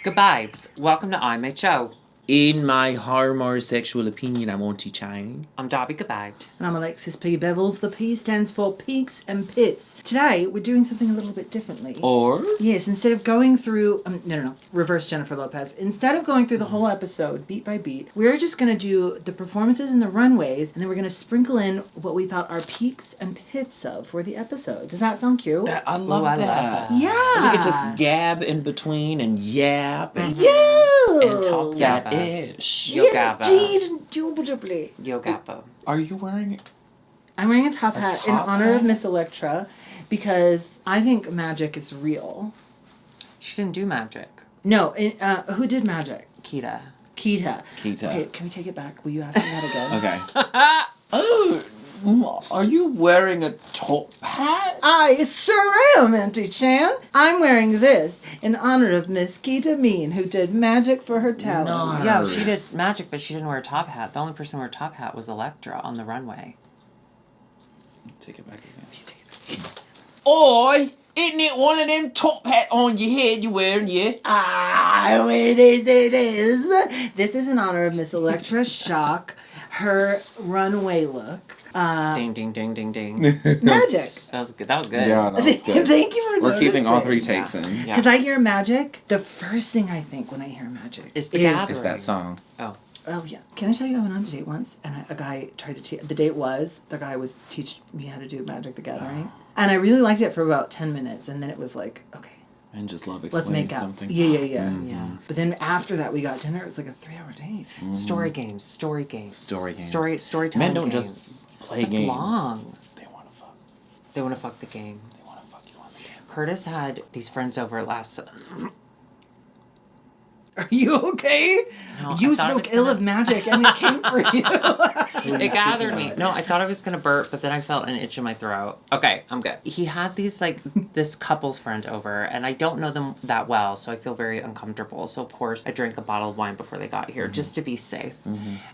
Goodbyes. Welcome to IMHO. In my homosexual opinion, I'm anti-chain. I'm Dobby Goodbyes. And I'm Alexis P. Bevels. The P stands for Peaks and Pits. Today, we're doing something a little bit differently. Or? Yes, instead of going through... reverse Jennifer Lopez. Instead of going through the whole episode, beat by beat, we're just going to do the performances and the runways, and then we're going to sprinkle in what we thought our peaks and pits of for the episode. Does that sound cute? I love that. Yeah. We could just gab in between and yap and, and talk that ish. Yo-gabba. Indeed, indubitably. Yo-gabba. Are you wearing I'm wearing a top hat in top honor hat? of Miss Electra because I think magic is real. She didn't do magic. No, who did magic? Kita. Kita. Kita. Okay, can we take it back? Will you ask me that again? Okay. Oh, are you wearing a top hat? I sure am, Auntie Chan. I'm wearing this in honor of Miss Kita Mean, who did magic for her talent. Nice. Yeah, she did magic, but she didn't wear a top hat. The only person who wore a top hat was Electra on the runway. Take it back again. Oi! Isn't it one of them top hat on your head you wearing, yeah? Ah, it is. This is in honor of Miss Electra Shock, her runway look. Ding, ding, ding, ding, ding. Magic. That was good. That was good. Yeah, that was good. Thank you for We're keeping all three noticing. takes in. Yeah. Because I hear magic, the first thing I think when I hear magic It's the gathering. It's that song. Oh. Oh, yeah. Can I tell you I went on a date once, and a guy tried to teach... The date was, the guy was teaching me how to do Magic the Gathering. And I really liked it for about 10 minutes, and then it was like, okay, And just love let's explaining make out. something. Yeah. Yeah. But then after that, we got dinner. It was like a 3-hour date. Story games. Storytelling Men don't games. just play That's games. long. They want to fuck. They want to fuck the game. They want to fuck you on the game. Curtis had these friends over last... Are you okay? No, You I thought it spoke was ill gonna- of magic, and it came for you. It gathered me. No, I thought I was gonna burp, but then I felt an itch in my throat. Okay, I'm good. He had these this couple's friend over, and I don't know them that well, so I feel very uncomfortable. So of course I drank a bottle of wine before they got here, just to be safe.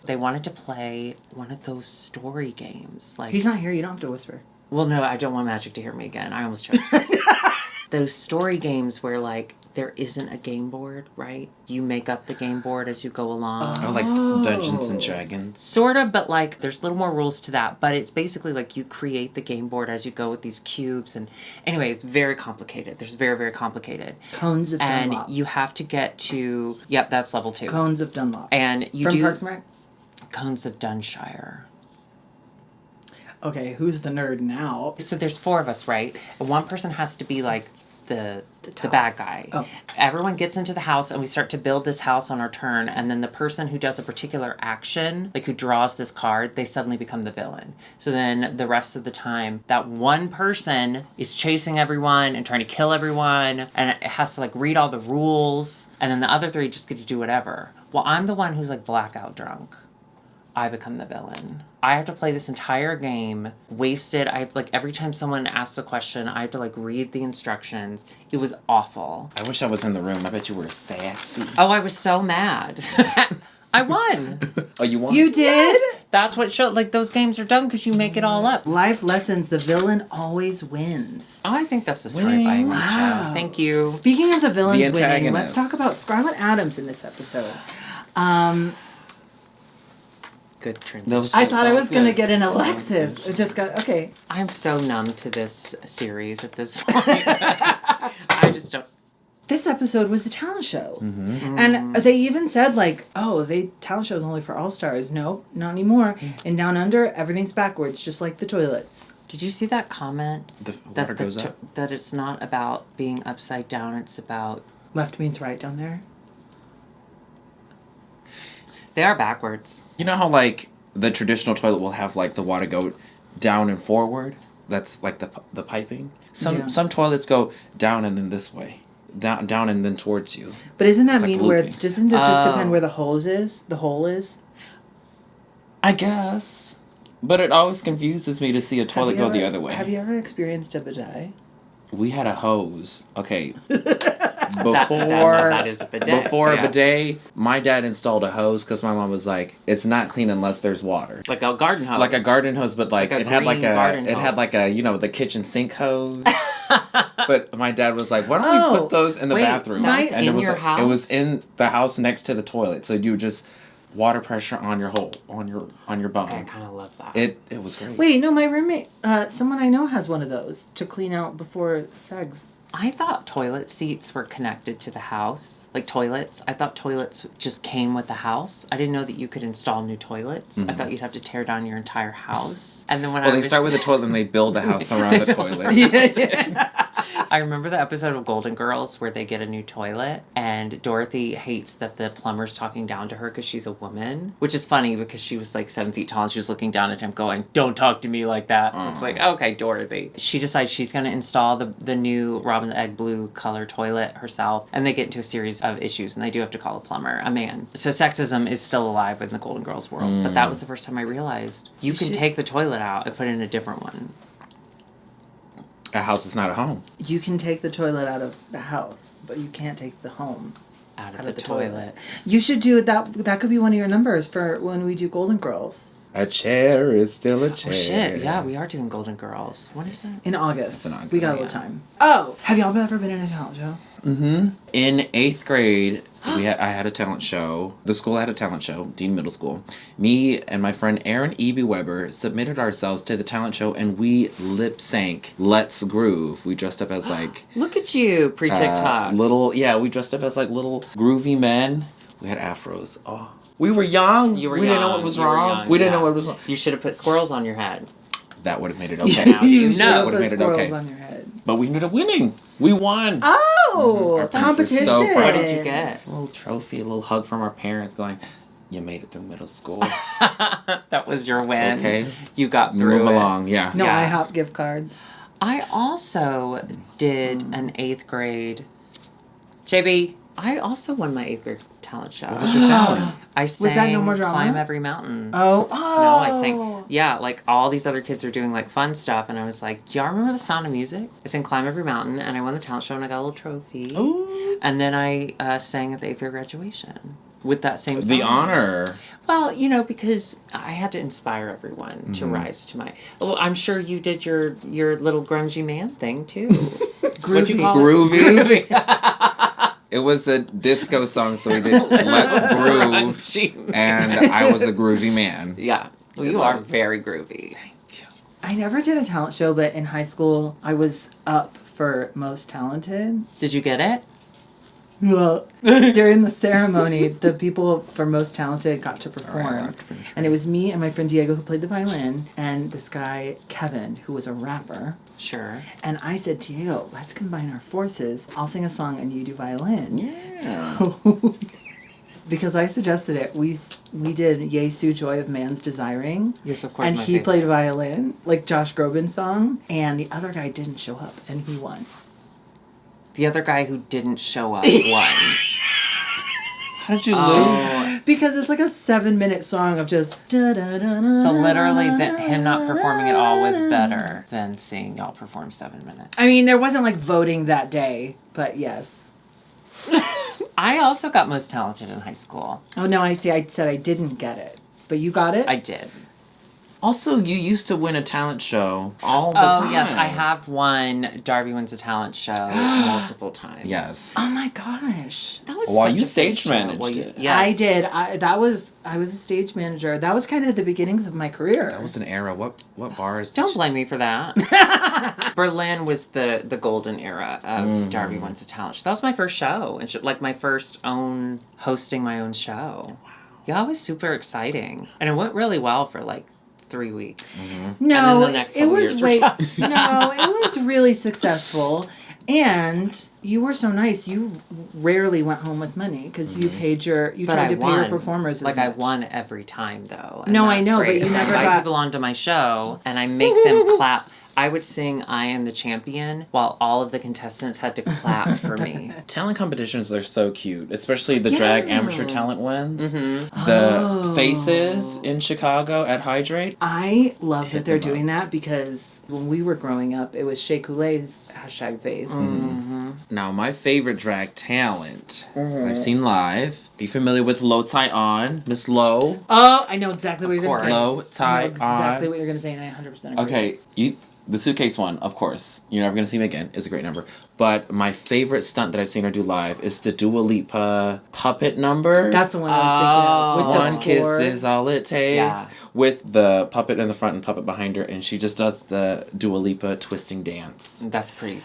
They wanted to play one of those story games. He's not here. You don't have to whisper. Well, no, I don't want Magic to hear me again. I almost choked. Those story games where there isn't a game board, right? You make up the game board as you go along. Or like Dungeons and Dragons. Sort of, but there's a little more rules to that. But it's basically you create the game board as you go with these cubes. And anyway, it's very complicated. There's very, very complicated. Cones of Dunlop. And you have to get to, yep, that's level 2. Cones of Dunlop. And you From do Parks and Rec? Cones of Dunshire. Okay, who's the nerd now? So there's 4 of us, right? And one person has to be the top. bad guy. Oh. Everyone gets into the house and we start to build this house on our turn, and then the person who does a particular action, who draws this card, they suddenly become the villain. So then the rest of the time, that one person is chasing everyone and trying to kill everyone, and it has to read all the rules, and then the other 3 just get to do whatever. Well, I'm the one who's blackout drunk. I become the villain. I have to play this entire game, wasted. I have every time someone asks a question, I have to read the instructions. It was awful. I wish I was in the room. I bet you were sassy. Oh, I was so mad. I won. Oh, you won? You did? Yes. That's what showed. Those games are done because you make it all up. Life lessons, the villain always wins. Oh, I think that's the story by IMHO. Wow. Thank you. Speaking of the villains The winning, antagonist. let's talk about Scarlett Adams in this episode. Good transition. I thought I was going to get an Alexis. It just got, okay. I'm so numb to this series at this point. I just don't. This episode was the talent show. And they even said, talent show is only for all-stars. No, not anymore. In Down Under, everything's backwards, just like the toilets. Did you see that comment? The water goes up? That it's not about being upside down, it's about... Left means right down there. They are backwards. You know how, the traditional toilet will have, the water go down and forward? That's, the piping? Some toilets go down and then this way. Down and then towards you. But isn't that It's like mean where... looping. Doesn't it just depend where the hose is? The hole is? I guess. But it always confuses me to see a toilet go the other way. Have you ever experienced a bidet? We had a hose. Okay. That is a bidet. Before Yeah. a bidet, my dad installed a hose because my mom was like, "It's not clean unless there's water." Like a garden hose. Like a garden hose, but Like a it had green garden it had hose. the kitchen sink hose. But my dad was like, "Why don't we put those in the wait, bathroom?" that was And in it was your like, house? It was in the house next to the toilet. So you just water pressure on your bum. Okay, I kind of love that. It was great. Wait, no, my roommate, someone I know has one of those to clean out before sex. I thought toilet seats were connected to the house. Like toilets. I thought toilets just came with the house. I didn't know that you could install new toilets. I thought you'd have to tear down your entire house. And then when Well, they start with the toilet and they build the house around the toilet. I remember the episode of Golden Girls where they get a new toilet and Dorothy hates that the plumber's talking down to her because she's a woman, which is funny because she was like 7 feet tall and she was looking down at him going, "Don't talk to me like that." I was like, okay, Dorothy. She decides she's going to install the new Robin the Egg blue color toilet herself, and they get into a series of issues and they do have to call a plumber, a man. So sexism is still alive in the Golden Girls world, but that was the first time I realized you can take the toilet out and put in a different one. A house is not a home. You can take the toilet out of the house, but you can't take the home Out of the toilet. You should do that. That could be one of your numbers for when we do Golden Girls. A chair is still a chair. Oh shit, yeah, we are doing Golden Girls. When is that? In August. That's in August, We got a little time. Oh, have y'all ever been in a talent show? In 8th grade, I had a talent show. The school had a talent show, Dean Middle School. Me and my friend Aaron E.B. Weber submitted ourselves to the talent show, and we lip sync Let's Groove. We dressed up as like Look at you, pre-TikTok. we dressed up as like little groovy men. We had afros. Oh, we were young. You were we didn't know young. what was You were wrong. young, We didn't yeah. know what was wrong. You should have put squirrels on your head. That would have made it okay. Now you should know. have Would've put made it squirrels okay. on your head. But we ended up winning. We won. Oh, Our parents were competition. so proud. What did you get? A little trophy, a little hug from our parents going, "You made it through middle school." That was your win. Okay. You got through Move it. along, yeah. No Yeah. IHOP gift cards. I also did an 8th grade. JB, I also won my 8th grade talent show. What was your talent? I sang that No More Drama? Climb Every Mountain. Oh. No, I sang. Yeah, like all these other kids are doing like fun stuff, and I was like, "Do y'all remember the Sound of Music?" I sang "Climb Every Mountain," and I won the talent show, and I got a little trophy. Ooh. And then I sang at the 8th grade graduation with that same song. The honor. Well, because I had to inspire everyone to rise to my. Well, I'm sure you did your little grungy man thing too. What'd you call it? Groovy. It was a disco song, so we did Let's Groove, Grungy man. and I was a groovy man. Yeah, well, you are very groovy. I never did a talent show, but in high school, I was up for Most Talented. Did you get it? Well, during the ceremony, the people for Most Talented got to perform. And it was me and my friend Diego who played the violin, and this guy, Kevin, who was a rapper. Sure. And I said, Diego, let's combine our forces. I'll sing a song and you do violin. Yeah. So, because I suggested it, we did Yesu Joy of Man's Desiring. Yes, of course. And my he favorite. played violin, like Josh Groban's song. And the other guy didn't show up, and he won. The other guy who didn't show up won. How did you lose? Because it's like a 7-minute song of just da da da da. So literally, him not performing at all was better than seeing y'all perform 7 minutes. I mean, there wasn't like voting that day, but yes. I also got Most Talented in high school. Oh no, I see. I said I didn't get it, but you got it. I did. Also, you used to win a talent show all the time. Oh, yes, I have won Darby Wins a Talent show multiple times. Yes. Oh my gosh. That was Well, such you a stage fun show. managed it. Yes. I did. I was a stage manager. That was kind of the beginnings of my career. That was an era. What bars? Don't blame me for that. Berlin was the golden era of Darby Wins a Talent show. That was my first show, and like my first hosting my own show. Wow. Yeah, it was super exciting, and it went really well for like 3 weeks. No, And then the next it couple was years were way. tough. No, it was really successful, and you were so nice. You rarely went home with money because you paid your. You But tried I to pay your won. performers. As Like I much. won every time though. and No, I that's know, but great. you If I never invite got- people onto my show and I make them clap. I would sing "I Am the Champion" while all of the contestants had to clap for me. Talent competitions are so cute, especially the drag amateur talent ones. Mm-hmm. The faces in Chicago at Hydrate. I love that they're them up. doing that because when we were growing up, it was Shea Coulee's #face. Now, my favorite drag talent I've seen live. Are you familiar with Low Tie On? Miss Low? Oh, I know exactly what you're going to course. say. Low I tie know exactly on. what you're going to say, and I 100% agree. Okay, The suitcase one, of course. You're never going to see him again. It's a great number. But my favorite stunt that I've seen her do live is the Dua Lipa puppet number. That's the one I was thinking of. With One the four. kiss is all it takes. Yeah. With the puppet in the front and puppet behind her. And she just does the Dua Lipa twisting dance. That's pretty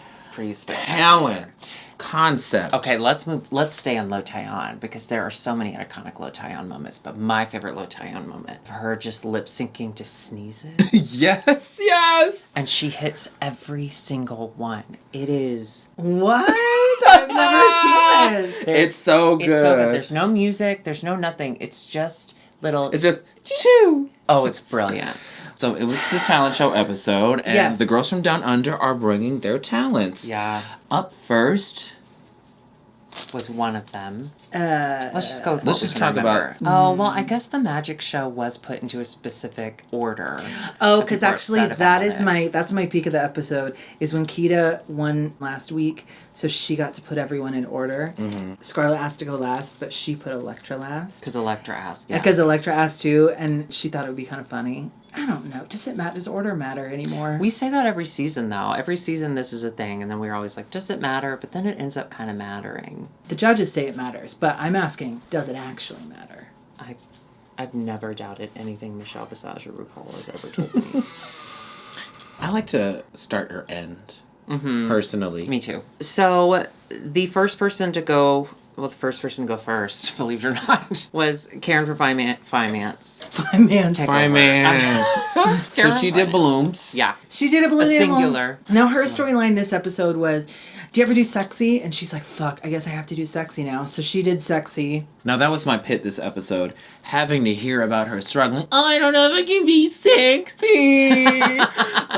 spectacular. Talent. Concept. Okay, let's stay on Lo Tai-on because there are so many iconic Lo Tai-on moments, but my favorite Lo Tai-on moment, her just lip syncing to sneezes. Yes, yes. And she hits every single one. It is... What? I've never seen this. It's so good. It's so good. There's no music, there's no nothing. It's just little... It's just choo. Oh, it's brilliant. So it was the talent show episode, and Yes. the girls from Down Under are bringing their talents. Yeah. Up first, Was one of them. Let's just go with let's what we just can talk remember. about- Oh, well, I guess the magic show was put into a specific order. Oh, That because people are actually upset that about is it. that's my peak of the episode is when Kita won last week, so she got to put everyone in order. Scarlett asked to go last, but she put Electra last. Because Electra asked. Yeah. Because Electra asked too, and she thought it would be kind of funny. I don't know. Does order matter anymore? We say that every season, though. Every season, this is a thing, and then we're always like, "Does it matter?" But then it ends up kind of mattering. The judges say it matters, but I'm asking, does it actually matter? I've never doubted anything Michelle Visage or RuPaul has ever told me. I like to start or end, personally. Me too. So the first person to go. Well, the first person to go first, believe it or not, was Karen for Finance. Finance. Take My over. man. So Karen she for did Finance. balloons. Yeah. She did a balloon A animal. singular. Now her storyline this episode was, do you ever do sexy? And she's like, fuck, I guess I have to do sexy now. So she did sexy. Now that was my pit this episode, having to hear about her struggling. Oh, I don't know if I can be sexy.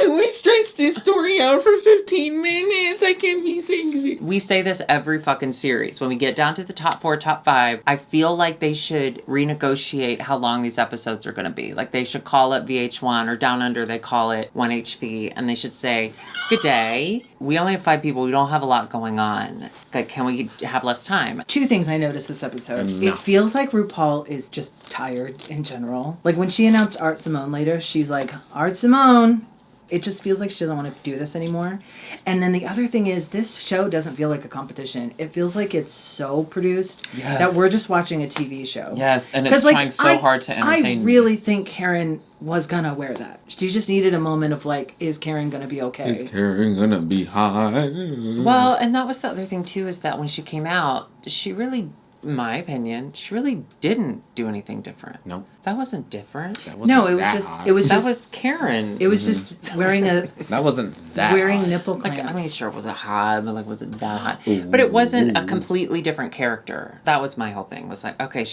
We stretched this story out for 15 minutes. I can't be sexy. We say this every fucking series. When we get down to the top 4, top 5, I feel like they should renegotiate how long these episodes are going to be. Like they should call it VH1 or Down Under, they call it 1HV, and they should say, good day. We only have 5 people. We don't have a lot going on. Like, can we have less time? Two things I noticed this episode. No. It feels like RuPaul is just tired in general. Like when she announced Art Simone later, she's like, Art Simone. It just feels like she doesn't want to do this anymore. And then the other thing is, this show doesn't feel like a competition. It feels like it's so produced that we're just watching a TV show. Yes, and it's 'Cause, like, trying so hard to entertain. I really think Karen was gonna wear that. She just needed a moment of like, is Karen gonna be okay? Is Karen gonna be hot? Well, and that was the other thing, too, is that when she came out, she really, in my opinion, she really didn't do anything different. Nope. That wasn't different. That wasn't No, it was that just hot. it was That just was Karen. it was just wearing a That wasn't that wearing hot. nipple Like, clamps. I mean, sure, it was a hot, but like, was it that hot? But it wasn't a completely different character. That was my whole thing. Was like, okay,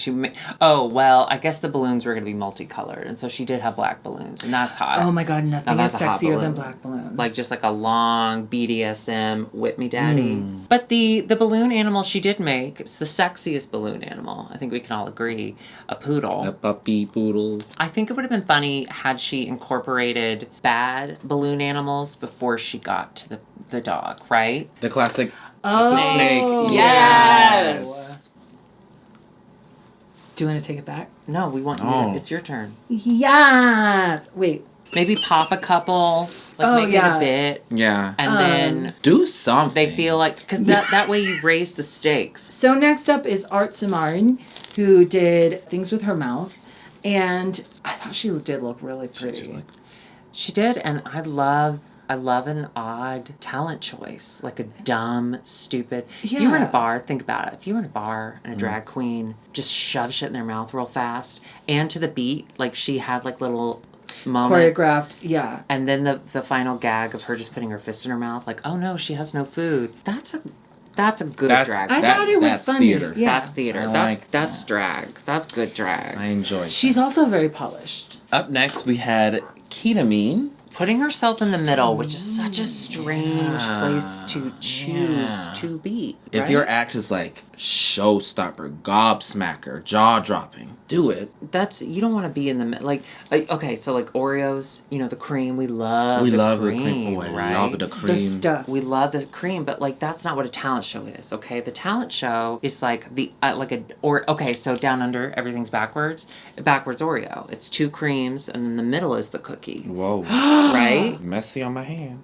oh, well, I guess the balloons were going to be multicolored. And so she did have black balloons, and that's hot. Oh my god, nothing Now is that's a hot sexier than balloon. black balloons. Like, just like a long BDSM whip me daddy. But the balloon animal she did make, it's the sexiest balloon animal. I think we can all agree. A poodle. A puppy poodle. I think it would have been funny had she incorporated bad balloon animals before she got to the dog, right? The classic Oh. snake. Yes. Do you want to take it back? No, we want Oh. you. It's your turn. Yes. Wait. Maybe pop a couple, like Oh, make yeah. it a bit, Yeah. and then Do something. they feel like, because that way you raise the stakes. So next up is Art Samarin, who did things with her mouth, and I thought she did look really pretty. She did, and I love an odd talent choice, like a dumb, stupid. If you were in a Yeah. bar, think about it. If you were in a bar and a drag queen just shoved shit in their mouth real fast, and to the beat, like she had like little moments. Choreographed, yeah. And then the final gag of her just putting her fist in her mouth, like, oh no, she has no food. That's a good drag. I thought it was that's funny. theater. Yeah. That's theater. I That's like that's drag. That's good drag. I enjoyed She's also very polished. Up next, we had Ketamine. Putting herself in the middle, which is such a strange place to choose to be. If right? your act is like showstopper, gobsmacker, jaw dropping, do it. That's, you don't want to be in the like okay, so like Oreos, you know, the cream, we love We the love cream, the cream. Oh, I right? love the cream. The stuff. We love the cream, but like that's not what a talent show is, okay? The talent show is like so Down Under, everything's backwards Oreo. It's 2 creams, and then the middle is the cookie. Whoa. right? Messy on my hand.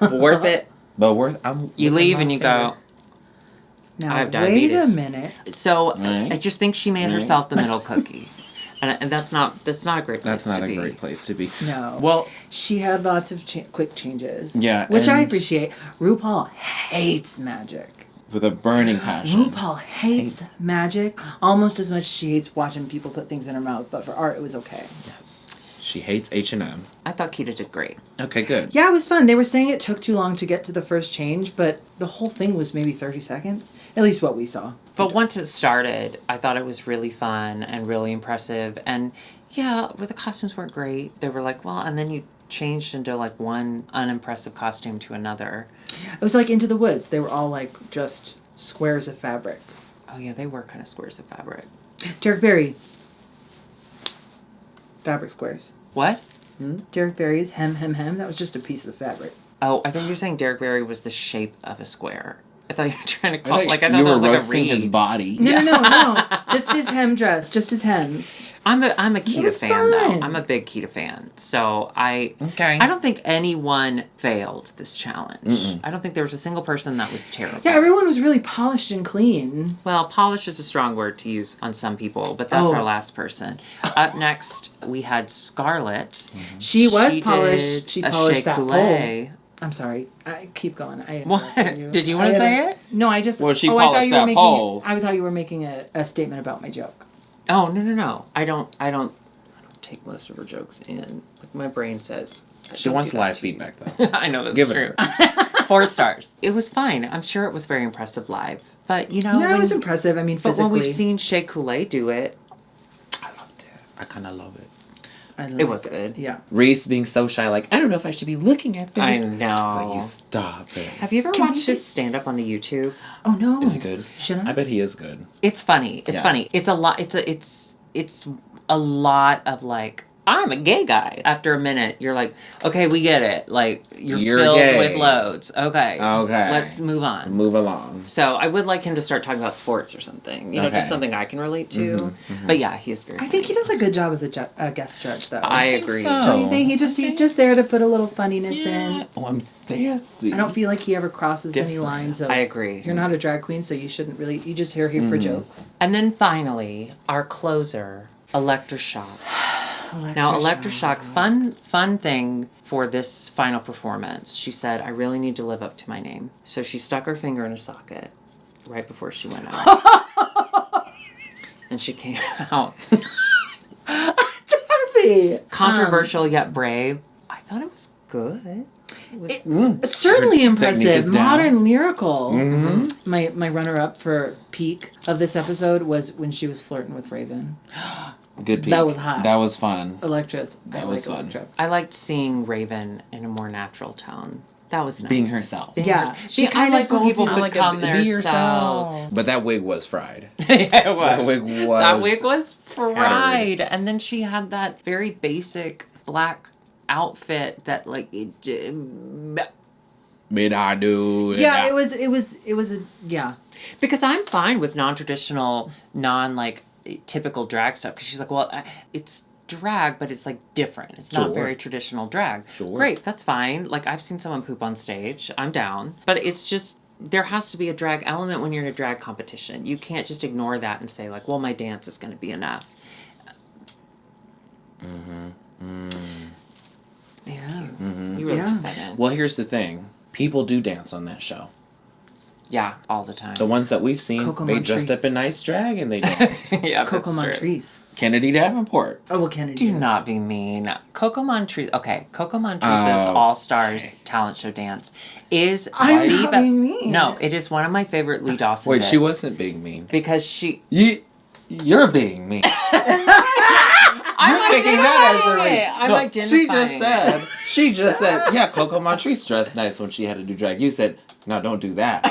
Worth it. But worth. I'm. You looking leave my and you finger. go. Now, I have wait a diabetes. minute. So Right. I just think she made herself the middle cookie, and that's not a great place That's not to a be. great place to be. No. Well, She had lots of quick changes. Yeah, Which I and- appreciate. RuPaul hates magic. with a burning passion. RuPaul hates magic almost as much as she hates watching people put things in her mouth. But for art, it was okay. Yes. She hates H&M. I thought Keita did great. Okay, good. Yeah, it was fun. They were saying it took too long to get to the first change, but the whole thing was maybe 30 seconds. At least what we saw. But once it started, I thought it was really fun and really impressive. And yeah, but the costumes weren't great. They were like, well, and then you changed into like one unimpressive costume to another. It was like Into the Woods. They were all like just squares of fabric. Oh yeah, they were kind of squares of fabric. Derek Barry. Fabric squares. What? Derek Barry's hem, hem, hem. That was just a piece of fabric. Oh, I think you're saying Derek Barry was the shape of a square. I thought you were trying to call I like I thought thought you that were was like a roasting reed. his body. No. Just his hem dress. Just his hems. I'm a Keita was fan fun. though. I'm a big Keita fan. So I don't think anyone failed this challenge. I don't think there was a single person that was terrible. Yeah, everyone was really polished and clean. Well, polished is a strong word to use on some people, but that's Oh. our last person. Up next, we had Scarlett. She was She polished. did She a polished Shea that pole. Coulee. I'm sorry. I keep going. What? Did you want to say it? No, I just. Well, she I thought polished you were that making. pole. I thought you were making a statement about my joke. Oh no! I don't take most of her jokes in. Like my brain says. She don't wants do that live to you. feedback, though. I know that's Give it true. her. 4 stars. It was fine. I'm sure it was very impressive live. But you know, No, it was impressive. I mean, But physically. when we've seen Shea Coulee do it, I loved it. I kind of love it. it was good. Yeah. Reese being so shy, like, I don't know if I should be looking at this. I Like, know. you stop it. Have you ever Can we watched his stand up on the YouTube? Oh no. Is he good? Should I? I bet he is good. It's funny. It's Yeah. funny. It's a lot. It's a lot of like, I'm a gay guy. After a minute, you're like, okay, we get it. Like you're filled gay. with loads. Okay. Okay. Let's move on. Move along. So I would like him to start talking about sports or something. You know, Okay. just something I can relate to. But yeah, he is very. I think he does a good job as a guest judge, though. I think agree. so. Don't you think he's just there to put a little funniness in? Oh, I'm fancy. I don't feel like he ever crosses any Different. lines of. I agree. You're not a drag queen, so you shouldn't really. You just here for jokes. And then finally, our closer, Electroshock. Now, Electroshock, fun thing for this final performance. She said, I really need to live up to my name. So she stuck her finger in a socket right before she went out. And she came out. Darby. Controversial yet brave. I thought it was good. It was Certainly Her technique impressive, is down. modern lyrical. Mm-hmm. My runner up for peak of this episode was when she was flirting with Raven. Good peek. That was hot. That was fun. Electra's. I That like was fun. Electra. I liked seeing Raven in a more natural tone. That was nice. Being herself. Yeah, she she kind kinda of like when people gold- could come themselves. But that wig was fried. Yeah, it was. That wig was. That wig was fried, and then she had that very basic black outfit that like it. Mid I do. Yeah, it was a yeah. Because I'm fine with non-traditional, typical drag stuff. Because she's like, well, it's drag, but it's like different. It's not Sure. very traditional drag. Sure. Great, that's fine. Like I've seen someone poop on stage. I'm down. But it's just there has to be a drag element when you're in a drag competition. You can't just ignore that and say like, well, my dance is going to be enough. Yeah. You really Yeah. took that in. Well, here's the thing. People do dance on that show. Yeah, all the time. The ones that we've seen, Coco they dressed Montrese. up in nice drag and they danced. Yeah, Coco that's true. Montrese. Kennedy Davenport. Oh well, Kennedy. Do not be mean. Coco Montrese. Okay, Coco Montrese's Oh, All Stars talent show dance is I'm the not best. being mean. No, it is one of my favorite Lee Dawson. Wait, bits she wasn't being mean. because she. You're being mean. I'm You're taking that as a identifying it. reason. I'm No, identifying she just said, yeah, Coco Montrese dressed nice when she had to do drag. You said, no, don't do that.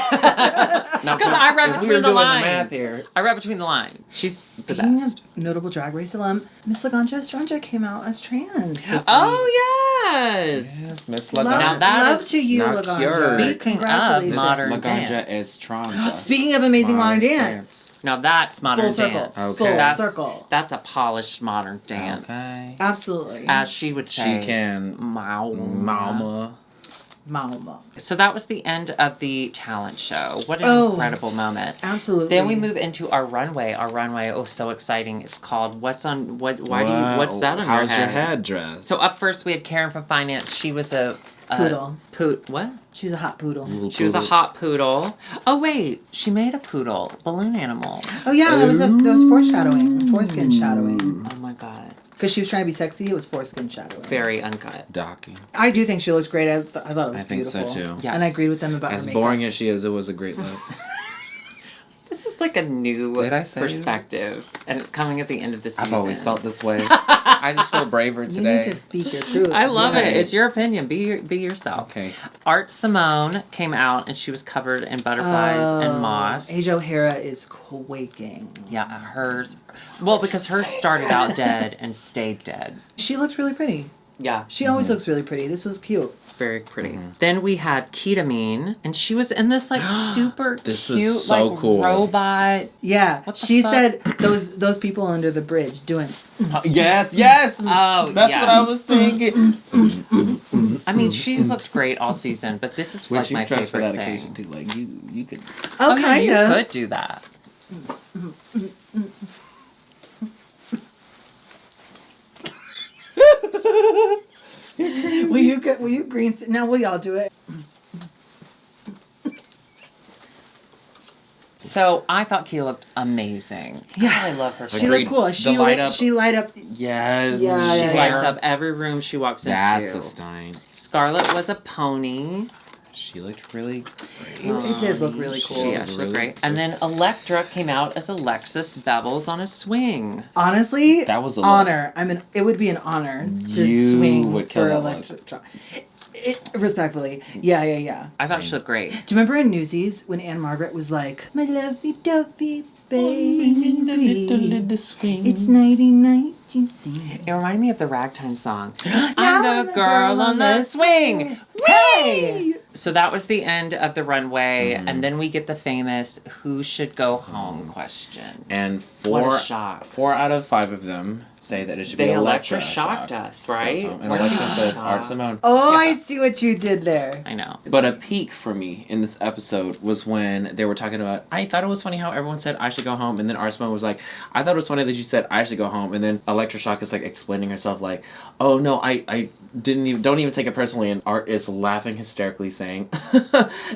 Now, Because I read if we between were the doing lines. math here. I read between the lines. She's the Speaking best. of notable Drag Race alum, Miss Laganja Estranja came out as trans. This week. Oh yes. Yes, Miss Love, Laganja. Now that love is to you, not Laganja. cured. Speaking of Congratulations. modern Laganja dance. Estranja. Speaking of amazing modern Modern dance, Now that's modern Full circle. dance. Okay. Full That's, circle. That's a polished modern dance. Okay. Absolutely. As she would say. She can. Mama. Mama. So that was the end of the talent show. What an Oh. incredible moment. Absolutely. Then we move into our runway. Our runway, so exciting. It's called what's that on How's your your head? head dress? So up first we had Karen from finance. She was a Poodle. What? She was a hot poodle. She was a hot poodle. Oh wait, she made a poodle, balloon animal. Oh yeah, that was foreshadowing. Foreskin shadowing. Oh my god. Because she was trying to be sexy, it was foreskin shadowing. Very uncut. Docking. I do think she looked great. I thought it was I think beautiful. so too. Yes. And I agreed with them about As her makeup. boring as she is, it was a great look. This is like a new Did I say perspective, and it's coming at the end of the season. I've always felt this way. I just feel braver You today. need to speak your truth. I love it. Yes. It's your opinion. Be yourself. Okay. Art Simone came out and she was covered in butterflies and moss. Age O'Hara is quaking. Yeah, hers. Well, because hers started out dead and stayed dead. She looks really pretty. Yeah, She always looks really pretty. This was cute. very pretty. Then we had Ketamine, and she was in this like super This was cute so like cool. robot. Yeah. What the She fuck? said those people under the bridge doing. Yes. Oh, That's yeah. what I was thinking. I mean, she's looked great all season, but this is Would like you my dress for favorite that thing. occasion too? Like you could. Oh, yeah, you kinda. could do that. Will you green? Now we all do it. So I thought Kia looked amazing. Yeah. I love her. She Agreed. looked cool. The She light lit, up- she light up. Yes. Yeah, She yeah, lights yeah. up every room she walks That's into. a stein. Scarlett was a pony. She looked really great. It did look really cool. She actually looked Really great. And then Electra came out as Alexis Bevels on a swing. Honestly, That was a look. honor. It would be an honor to You swing would kill for that Electra. Respectfully, yeah. I thought she looked great. Do you remember in Newsies when Anne Margaret was like, "My lovey-dovey baby, it's nighty-night, you see." It reminded me of the ragtime song. I'm the girl on the swing. Hey! So that was the end of the runway, and then we get the famous "Who should go home?" question. And What a shock. 4 out of 5 of them say that it should be They Electra. shocked us, right? And Weren't Electra you says shocked? Art Simone. Oh, Yeah. I see what you did there. I know. But a peak for me in this episode was when they were talking about, I thought it was funny how everyone said I should go home, and then Art Simone was like, I thought it was funny that you said I should go home, and then Electra Shock is like explaining herself like, oh no, I don't even take it personally, and Art is laughing hysterically saying,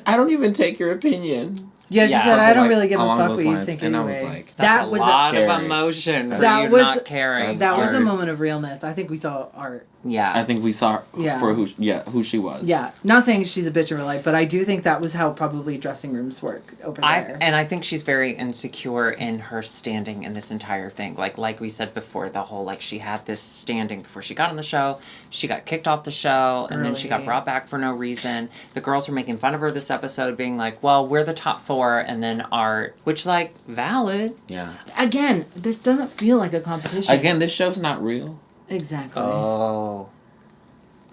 I don't even take your opinion. Yeah, she Yeah. said, "I don't Like, really give a along fuck those what you lines. think And I anyway." was like, That's that a was lot of scary. emotion for That you was- not caring. that was a Art. moment of realness. I think we saw Art. Yeah. I think we saw Yeah. for who she was. Yeah, not saying she's a bitch in real life, but I do think that was how probably dressing rooms work over there. And I think she's very insecure in her standing in this entire thing. Like we said before, the whole she had this standing before she got on the show. She got kicked off the show, and then she got Early. brought back for no reason. The girls were making fun of her this episode, being like, "Well, we're the top 4, and then Art," which valid. Yeah. Again, this doesn't feel like a competition. Again, this show's not real. Exactly. Oh.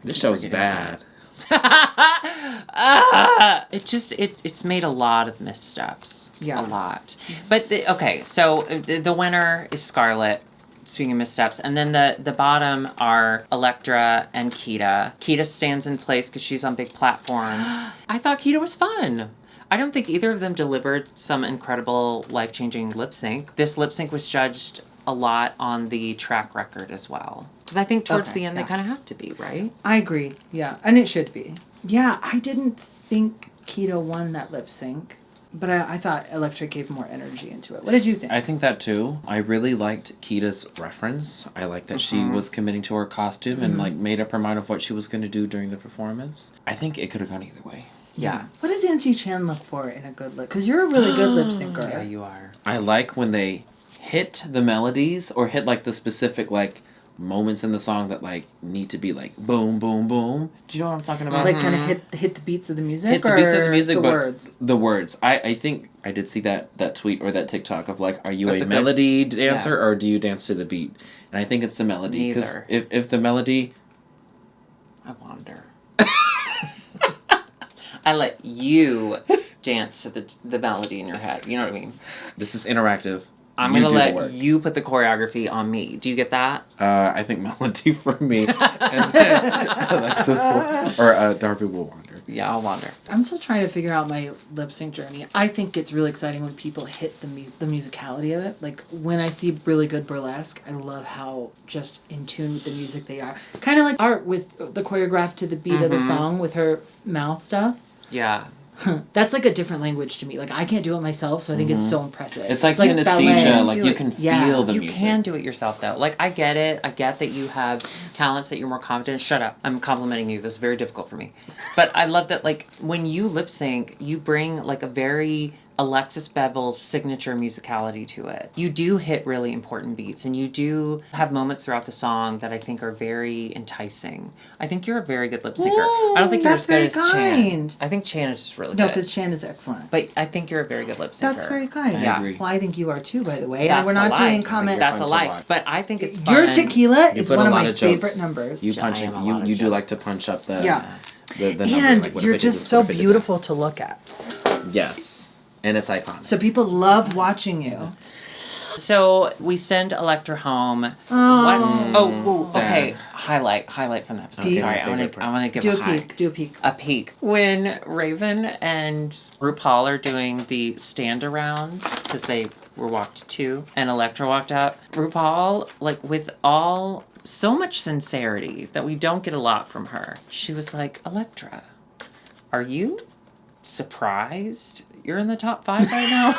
This show's Forget bad. It's made a lot of missteps. Yeah. A lot. But so the winner is Scarlett. Speaking of missteps, and then the bottom are Electra and Kita. Kita stands in place because she's on big platforms. I thought Kita was fun. I don't think either of them delivered some incredible life-changing lip sync. This lip sync was judged a lot on the track record as well. Because I think towards Okay, the end yeah. they kind of have to be, right? I agree. Yeah, and it should be. Yeah, I didn't think Keto won that lip sync, but I thought Electra gave more energy into it. What did you think? I think that too. I really liked Kita's reference. I like that she was committing to her costume and made up her mind of what she was going to do during the performance. I think it could have gone either way. Yeah. What does Auntie Chan look for in a good lip? Because you're a really good lip syncer. Yeah, you are. I like when they hit the melodies or hit the specific moments in the song that need to be boom, boom, boom. Do you know what I'm talking about? Like kind of hit the beats of the music, Hit the or beats of the music, the but words. the words. I think I did see that tweet or that TikTok of are you That's a a good- melody dancer yeah. or do you dance to the beat? And I think it's the melody. 'Cause Neither. If the melody, I wonder. I let you dance to the melody in your head. You know what I mean? This is interactive. I'm You going to do the let work. you put the choreography on me. Do you get that? I think melody for me. And then Alexis or Darby will wander. Yeah, I'll wander. I'm still trying to figure out my lip sync journey. I think it's really exciting when people hit the musicality of it. Like when I see really good burlesque, I love how just in tune with the music they are. Kind of like art with the choreographed to the beat of the song with her mouth stuff. Yeah. That's like a different language to me. Like I can't do it myself, so I think it's so impressive. It's like ballet. synesthesia. Like Do you it. can Yeah. feel the You music. can do it yourself, though. Like, I get it. I get that you have talents that you're more confident. Shut up. I'm complimenting you. This is very difficult for me. But I love that, like, when you lip sync, you bring, like, a very Alexis Bevel's signature musicality to it. You do hit really important beats, and you do have moments throughout the song that I think are very enticing. I think you're a very good lip syncer. I don't think you're That's as good as very Chan. kind. I think Chan is just really No, good. because Chan is excellent. But I think you're a very good lip syncer. That's very kind. Yeah. agree. Well, I think you are too, by the way. That's And we're a not lie. doing I comment. you're That's a fun to lie. watch. But I think it's fun. Your tequila You is put one a of lot my of jokes. favorite numbers. You punch I it. am a lot of You do like to jokes. punch up the Yeah. the number. And Like, what you're if it just did- so what if it did that? beautiful to look at. Yes, and it's iconic. So people love watching you. So we send Electra home. Oh. Oh, Sad. okay. Highlight from the episode. See? Sorry, My favorite part. I want to give Do a a high. peek. Do a peek. A peek. When Raven and RuPaul are doing the stand around, because they were walked to, and Electra walked out, RuPaul, like with all so much sincerity that we don't get a lot from her, she was like, Electra, are you surprised you're in the top 5 right now?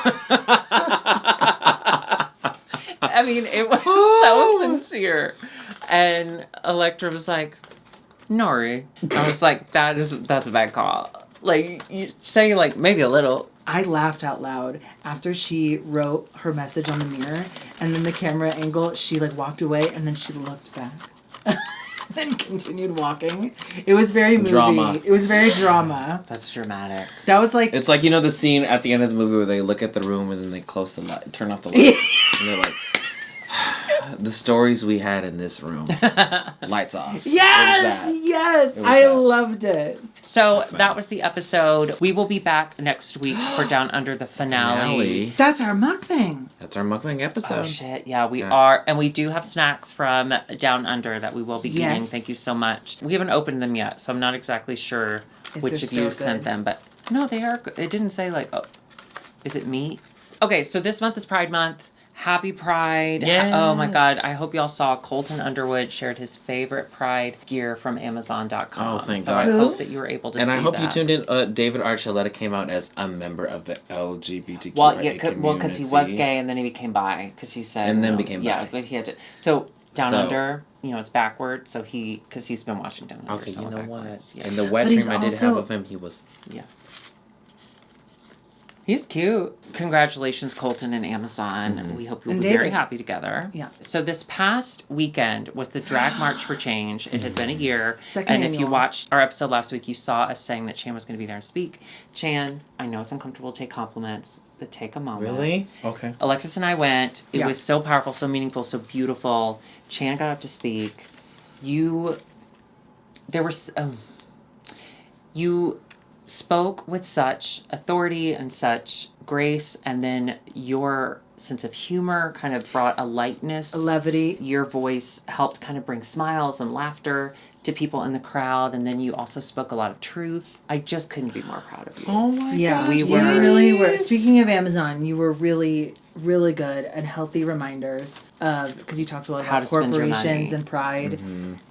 I mean, it was so sincere. And Electra was like, Nori. I was like, that's a bad call. Like, you say, like, maybe a little. I laughed out loud after she wrote her message on the mirror, and then the camera angle, she like walked away, and then she looked back. And continued walking. It was very movie. Drama. It was very drama. That's dramatic. That was like It's like, you know, the scene at the end of the movie where they look at the room and then they close the light, turn off the light, and they're like, the stories we had in this room, lights off. yes, It was yes. was I that. loved it. So That's fine. that was the episode. We will be back next week for Down Under the finale. That's our mukbang. That's our mukbang episode. Oh shit, yeah, we Yeah. are. And we do have snacks from Down Under that we will be eating. Yes. Thank you so much. We haven't opened them yet, so I'm not exactly sure If which they're of you still sent good. them, but no, they are good. It didn't say like, oh, is it meat? Okay, so this month is Pride Month. Happy Pride. Oh my Yes. God. I hope y'all saw Colton Underwood shared his favorite Pride gear from Amazon.com. Oh, thank so God. I Who? hope that you were able to And see I hope that. you tuned in. David Archuleta came out as a member of the LGBTQ Well, yeah, because he was community. gay and then he became bi because he said And then became yeah, bi. but he had to. So Down So- Under, you know, it's backward. So because he's been watching Down Under. Okay, so you know what? backwards, Yeah. And the wet But he's dream I did also- have of him, he was. Yeah. He's cute. Congratulations, Colton and Amazon. Mm-hmm. We hope you'll And be very David. happy together. Yeah. So this past weekend was the Drag March for Change. It had been a year. Second and if you annual. watched our episode last week, you saw us saying that Chan was going to be there and speak. Chan, I know it's uncomfortable to take compliments, but take a moment. Really? Okay. Alexis and I went. It Yeah. was so powerful, so meaningful, so beautiful. Chan got up to speak. You spoke with such authority and such grace, and then your sense of humor kind of brought a lightness. A levity. Your voice helped kind of bring smiles and laughter to people in the crowd, and then you also spoke a lot of truth. I just couldn't be more proud of you. Oh my Yeah, We you were- really were. Speaking of Amazon, you were really, really good and healthy reminders of, because you talked a lot How about to spend your corporations money. and pride,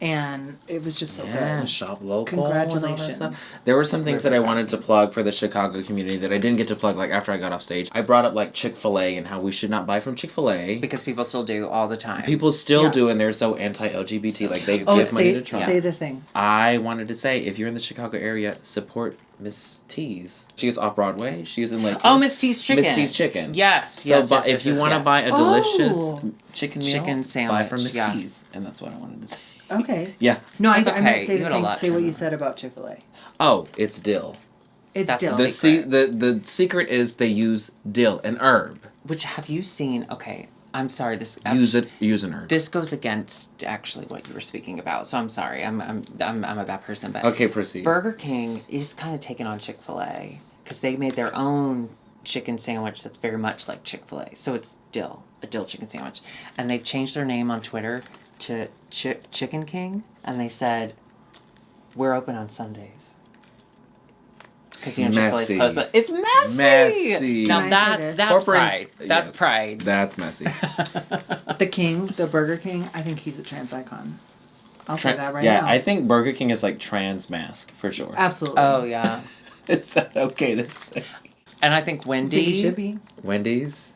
and it was just so Yeah, good. shop local. and all that Congratulations. stuff. There were some things that I wanted to plug for the Chicago community that I didn't get to plug like after I got off stage. I brought up like Chick-fil-A and how we should not buy from Chick-fil-A. Because people still do all the time. People still Yeah. do, and they're so anti-LGBT. Like they Oh, give money say, to Trump. say the thing. I wanted to say, if you're in the Chicago area, support Miss T's. She is off Broadway. She is in like Oh, Miss T's Chicken. Miss T's Chicken. Yes. So yes, bu- yes, if yes, you yes, want to yes. buy a delicious Oh. chicken meal, Chicken buy sandwich, from Miss yeah. T's, and that's what I wanted to say. Okay. Yeah. No, That's I meant okay. say You the had a thing. lot Say what to you know. said about Chick-fil-A. Oh, it's dill. It's That's dill. the secret. The secret is they use dill, an herb. Which have you seen? Okay, I'm sorry. This Use an herb. This goes against actually what you were speaking about. So I'm sorry. I'm a bad person. But Okay, proceed. Burger King is kind of taking on Chick-fil-A because they made their own chicken sandwich that's very much like Chick-fil-A. So it's a dill chicken sandwich. And they've changed their name on Twitter to Chicken King. And they said, we're open on Sundays. Because Chick-fil-A's closed. It's messy. Messy. Now that's pride. That's Yes, pride. That's messy. The King, the Burger King, I think he's a trans icon. I'll say that right now. Yeah, I think Burger King is like trans mask for sure. Absolutely. Oh, yeah. Is that okay to say? And I think Wendy. He should be. Wendy's?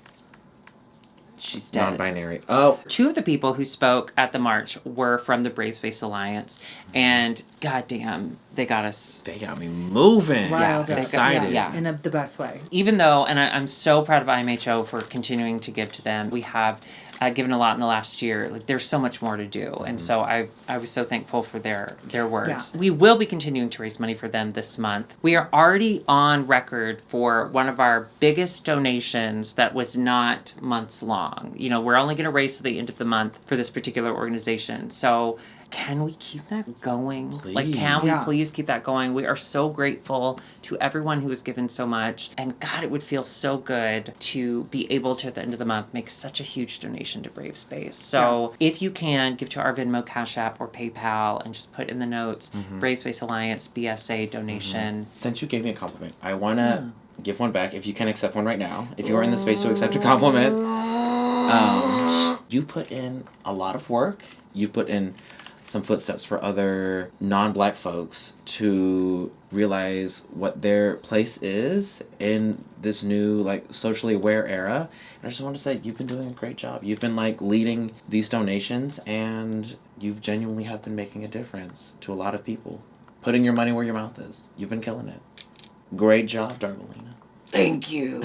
She's dead. Non-binary. Oh. 2 of the people who spoke at the march were from the Brave Space Alliance, and goddamn, they got us. They got me moving. Riled up. Excited. Yeah. In the best way. Even though, and I'm so proud of IMHO for continuing to give to them. We have given a lot in the last year. Like, there's so much more to do, and so I was so thankful for their words. Yeah. We will be continuing to raise money for them this month. We are already on record for one of our biggest donations that was not months long. You know, we're only going to raise to the end of the month for this particular organization. So can we keep that going? Please. Like, can we Yeah. please keep that going? We are so grateful to everyone who has given so much. And God, it would feel so good to be able to, at the end of the month, make such a huge donation to Brave Space. So if you can, give to our Venmo, CashApp, or PayPal, and just put in the notes, Brave Space Alliance, BSA donation. Since you gave me a compliment, I want to give one back if you can accept one right now. If you are in the space to accept a compliment. You put in a lot of work. You put in some footsteps for other non-black folks to realize what their place is in this new, like, socially aware era. And I just want to say, you've been doing a great job. You've been, like, leading these donations, and you've genuinely have been making a difference to a lot of people. Putting your money where your mouth is. You've been killing it. Great job, Darvelina. Thank you.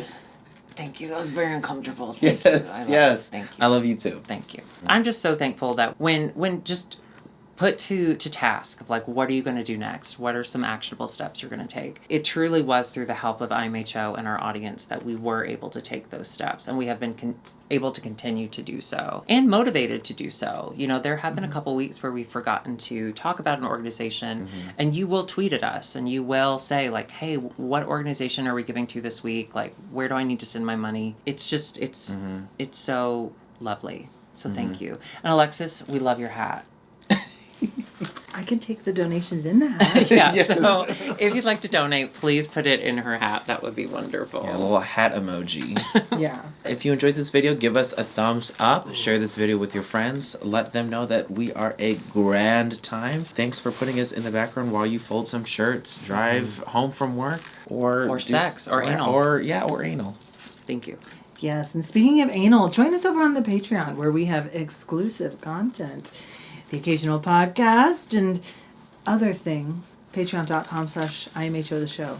Thank you. That was very uncomfortable. Yes, yes. Thank you. I love you too. Thank you. I'm just so thankful that when just put to task of, like, what are you going to do next? What are some actionable steps you're going to take? It truly was through the help of IMHO and our audience that we were able to take those steps, and we have been able to continue to do so and motivated to do so. You know, there have been a couple weeks where we've forgotten to talk about an organization, and you will tweet at us and you will say, like, hey, what organization are we giving to this week? Like, where do I need to send my money? It's just, it's so lovely. So thank you. And Alexis, we love your hat. I can take the donations in the hat. Yeah, so if you'd like to donate, please put it in her hat. That would be wonderful. Yeah, a little hat emoji. Yeah. If you enjoyed this video, give us a thumbs up. Share this video with your friends. Let them know that we are a grand time. Thanks for putting us in the background while you fold some shirts, drive home from work, or sex, or anal. Or anal. Thank you. Yes, and speaking of anal, join us over on the Patreon where we have exclusive content, the occasional podcast, and other things. Patreon.com/IMHOtheSHOw.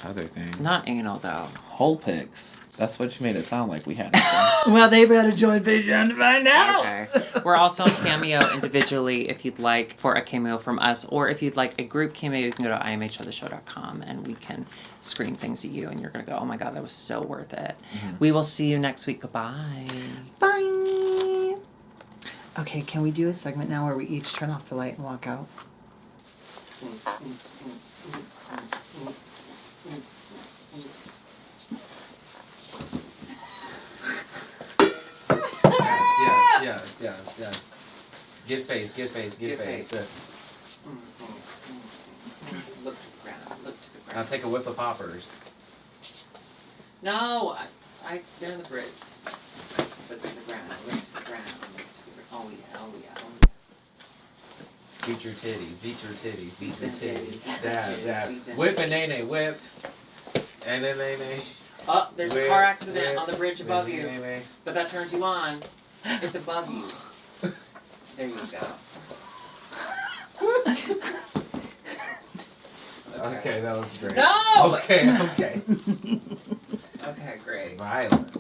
Other thing. Not anal, though. Whole pics. That's what you made it sound like we had. Well, they better join Patreon to find out. Okay. We're also on Cameo individually if you'd like for a cameo from us, or if you'd like a group cameo, you can go to IMHOtheSHOW.com and we can scream things at you and you're going to go, oh my God, that was so worth it. We will see you next week. Goodbye. Bye. Okay, can we do a segment now where we each turn off the light and walk out? Yes. Get face. Get face. Look to the ground. I'll take a whiff of poppers. No, they're in the fridge. Look to the ground. Look to the ground. Oh yeah. Beat your titties. Dad. Whip and nay, whip. And then nay. Oh, there's a Whip, car accident whip, on the bridge above you. nay. But that turns you on. It's above you. There you go. Okay, that was great. No! Okay. Okay, great. Violence.